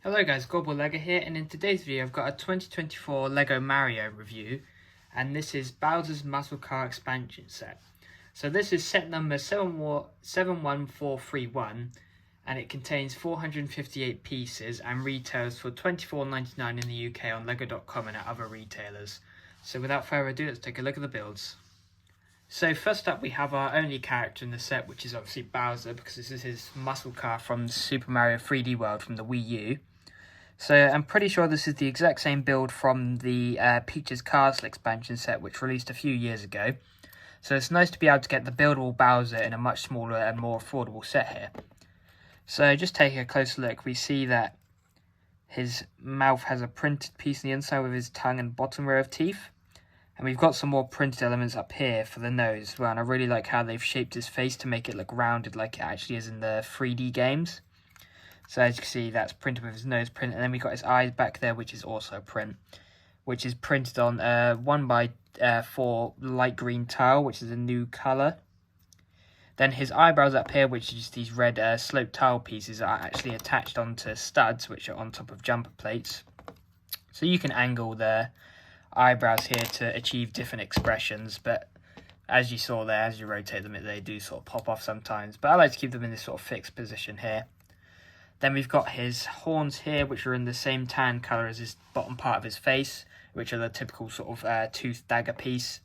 Hello guys, Global Lego here, and in today's video I've got a 2024 Lego Mario review, and this is Bowser's Muscle Car Expansion Set. So this is set number 71431, and it contains 458 pieces and retails for $24.99 in the UK on Lego.com and at other retailers. So without further ado, let's take a look at the builds. So first up we have our only character in the set, which is obviously Bowser, because this is his muscle car from Super Mario 3D World from the Wii U. So I'm pretty sure this is the exact same build from the Peach's Castle expansion set, which released a few years ago. So it's nice to be able to get the buildable Bowser in a much smaller and more affordable set here. So just taking a closer look, we see that his mouth has a printed piece on the inside with his tongue and bottom row of teeth. And we've got some more printed elements up here for the nose as well. And I really like how they've shaped his face to make it look rounded like it actually is in the 3D games. So as you can see, that's printed with his nose print, and then we've got his eyes back there, which is also print, which is printed on 1x4 light green tile, which is a new colour. Then his eyebrows up here, which is just these red sloped tile pieces, are actually attached onto studs, which are on top of jumper plates. So you can angle the eyebrows here to achieve different expressions, but as you saw there, as you rotate them, they do sort of pop off sometimes. But I like to keep them in this sort of fixed position here. Then we've got his horns here, which are in the same tan colour as his bottom part of his face, which are the typical sort of tooth dagger piece.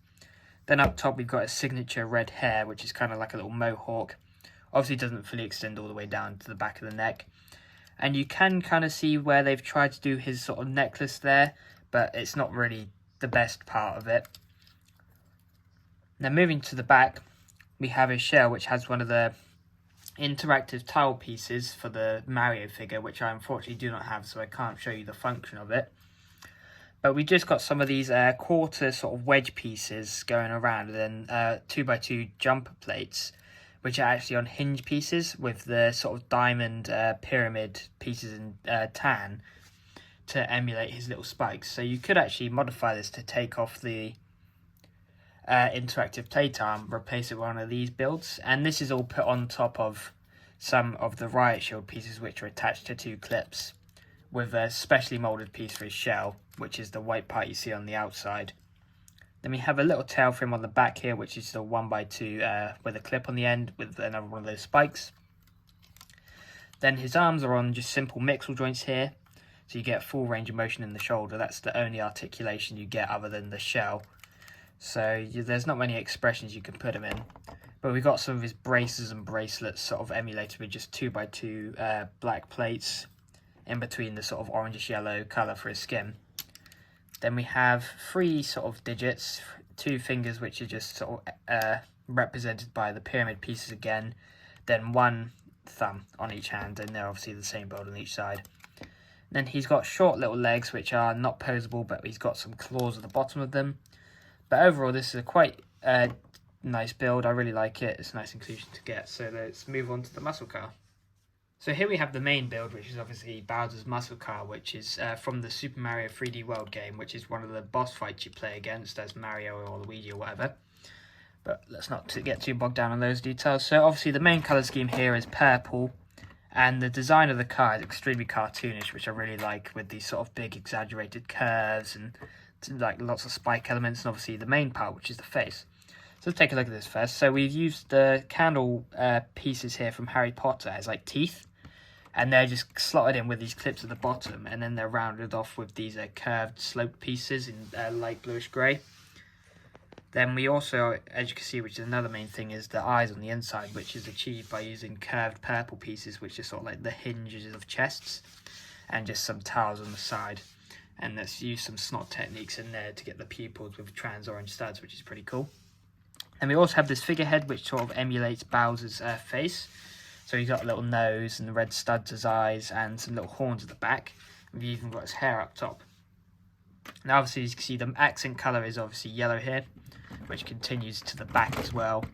Then up top we've got his signature red hair, which is kind of like a little mohawk. Obviously it doesn't fully extend all the way down to the back of the neck. And you can kind of see where they've tried to do his sort of necklace there, but it's not really the best part of it. Now moving to the back, we have his shell, which has one of the interactive tile pieces for the Mario figure, which I unfortunately do not have, so I can't show you the function of it. But we just got some of these quarter sort of wedge pieces going around, and then 2x2 jumper plates, which are actually on hinge pieces with the sort of diamond pyramid pieces in tan to emulate his little spikes. So you could actually modify this to take off the interactive plate arm, replace it with one of these builds, and this is all put on top of some of the riot shield pieces, which are attached to two clips, with a specially molded piece for his shell, which is the white part you see on the outside. Then we have a little tail fin on the back here, which is the 1x2 with a clip on the end with another one of those spikes. Then his arms are on just simple mixel joints here, so you get full range of motion in the shoulder. That's the only articulation you get other than the shell. So there's not many expressions you can put him in. But we've got some of his braces and bracelets sort of emulated with just 2x2 black plates in between the sort of orangish yellow colour for his skin. Then we have 3 sort of digits, 2 fingers which are just sort of represented by the pyramid pieces again. Then 1 thumb on each hand, and they're obviously the same build on each side. Then he's got short little legs which are not posable, but he's got some claws at the bottom of them. But overall, this is a quite nice build. I really like it. It's a nice inclusion to get. So let's move on to the muscle car. So here we have the main build, which is obviously Bowser's muscle car, which is from the Super Mario 3D World game, which is one of the boss fights you play against as Mario or Luigi or whatever. But let's not get too bogged down on those details. So obviously the main colour scheme here is purple, and the design of the car is extremely cartoonish, which I really like, with these sort of big exaggerated curves and like lots of spike elements, and obviously the main part, which is the face. So let's take a look at this first. So we've used the candle pieces here from Harry Potter as like teeth, and they're just slotted in with these clips at the bottom, and then they're rounded off with these curved sloped pieces in light bluish grey. Then we also, as you can see, which is another main thing, is the eyes on the inside, which is achieved by using curved purple pieces, which are sort of like the hinges of chests, and just some tiles on the side. And let's use some snot techniques in there to get the pupils with trans orange studs, which is pretty cool. And we also have this figurehead, which sort of emulates Bowser's face. So he's got a little nose and the red studs as eyes and some little horns at the back. And we've even got his hair up top. Now obviously, as you can see, the accent colour is obviously yellow here, which continues to the back as well,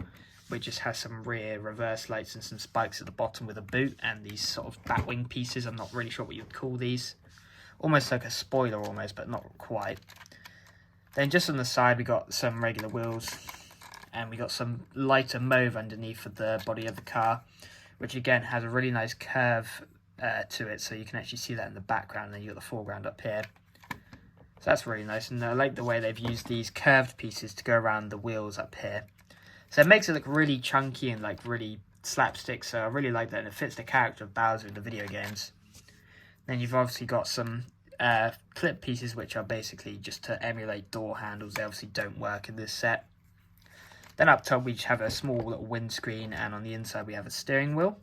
which just has some rear reverse lights and some spikes at the bottom with a boot and these sort of bat wing pieces. I'm not really sure what you'd call these. Almost like a spoiler almost, but not quite. Then just on the side we got some regular wheels, and we got some lighter mauve underneath of the body of the car, which again has a really nice curve to it, so you can actually see that in the background, and then you've got the foreground up here. So that's really nice, and I like the way they've used these curved pieces to go around the wheels up here. So it makes it look really chunky and like really slapstick, so I really like that, and it fits the character of Bowser in the video games. Then you've obviously got some clip pieces, which are basically just to emulate door handles. They obviously don't work in this set. Then up top we just have a small little windscreen, and on the inside we have a steering wheel.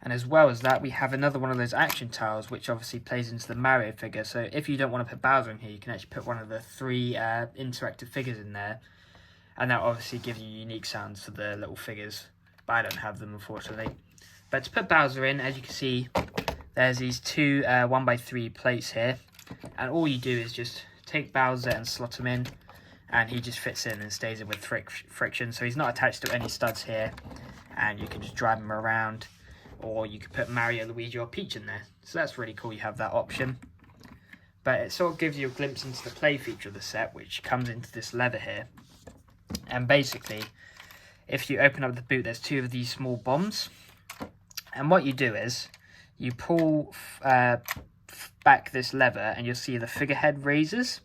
And as well as that, we have another one of those action tiles, which obviously plays into the Mario figure. So if you don't want to put Bowser in here, you can actually put one of the 3 interactive figures in there. And that obviously gives you unique sounds for the little figures. But I don't have them, unfortunately. But to put Bowser in, as you can see, there's these 2 1x3 plates here. And all you do is just take Bowser and slot him in. And he just fits in and stays in with friction. So he's not attached to any studs here. And you can just drive him around. Or you could put Mario, Luigi or Peach in there. So that's really cool, you have that option. But it sort of gives you a glimpse into the play feature of the set, which comes into this lever here. And basically, if you open up the boot, there's 2 of these small bombs. And what you do is, you pull back this lever and you'll see the figurehead raises.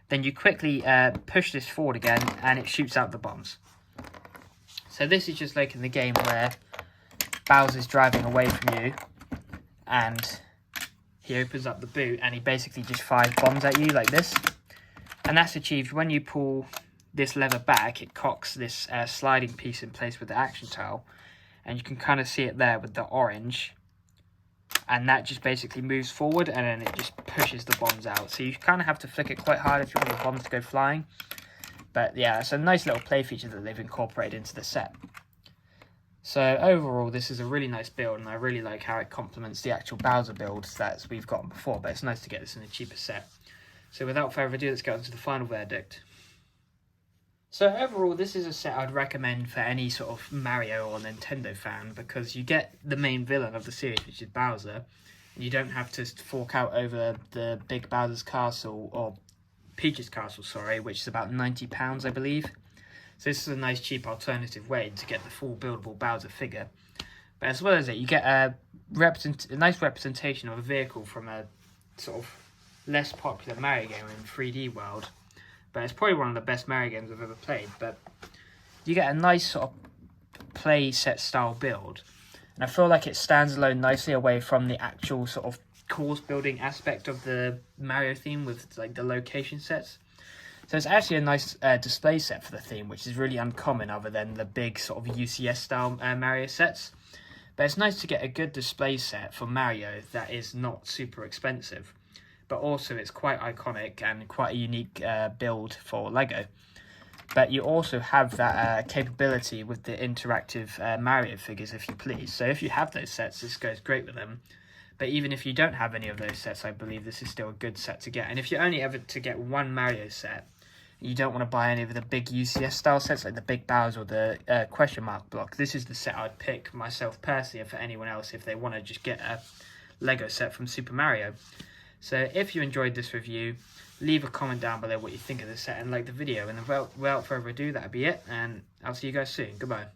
Then you quickly push this forward again and it shoots out the bombs. So this is just like in the game where Bowser's driving away from you and he opens up the boot and he basically just fires bombs at you like this. And that's achieved when you pull this lever back. It cocks this sliding piece in place with the action tile, and you can kind of see it there with the orange, and that just basically moves forward and then it just pushes the bombs out. So you kind of have to flick it quite hard if you want the bombs to go flying. But yeah, it's a nice little play feature that they've incorporated into the set. So overall, this is a really nice build, and I really like how it complements the actual Bowser builds that we've gotten before, but it's nice to get this in a cheaper set. So without further ado, let's get on to the final verdict. So overall, this is a set I'd recommend for any sort of Mario or Nintendo fan, because you get the main villain of the series, which is Bowser, and you don't have to fork out over the big Bowser's Castle, or Peach's Castle, sorry, which is about £90, I believe. So this is a nice cheap alternative way to get the full buildable Bowser figure. But as well as it, you get a nice representation of a vehicle from a sort of less popular Mario game in 3D world. But it's probably one of the best Mario games I've ever played. But you get a nice sort of play set style build. And I feel like it stands alone nicely away from the actual sort of course building aspect of the Mario theme with like the location sets. So it's actually a nice display set for the theme, which is really uncommon other than the big sort of UCS style Mario sets. But it's nice to get a good display set for Mario that is not super expensive. But also it's quite iconic and quite a unique build for LEGO. But you also have that capability with the interactive Mario figures, if you please. So if you have those sets, this goes great with them. But even if you don't have any of those sets, I believe this is still a good set to get. And if you're only ever to get one Mario set, you don't want to buy any of the big UCS style sets like the Big Bowser or the question mark block, this is the set I'd pick myself personally, and for anyone else if they want to just get a LEGO set from Super Mario. So if you enjoyed this review, leave a comment down below what you think of the set and like the video. And without further ado, that'll be it, and I'll see you guys soon. Goodbye.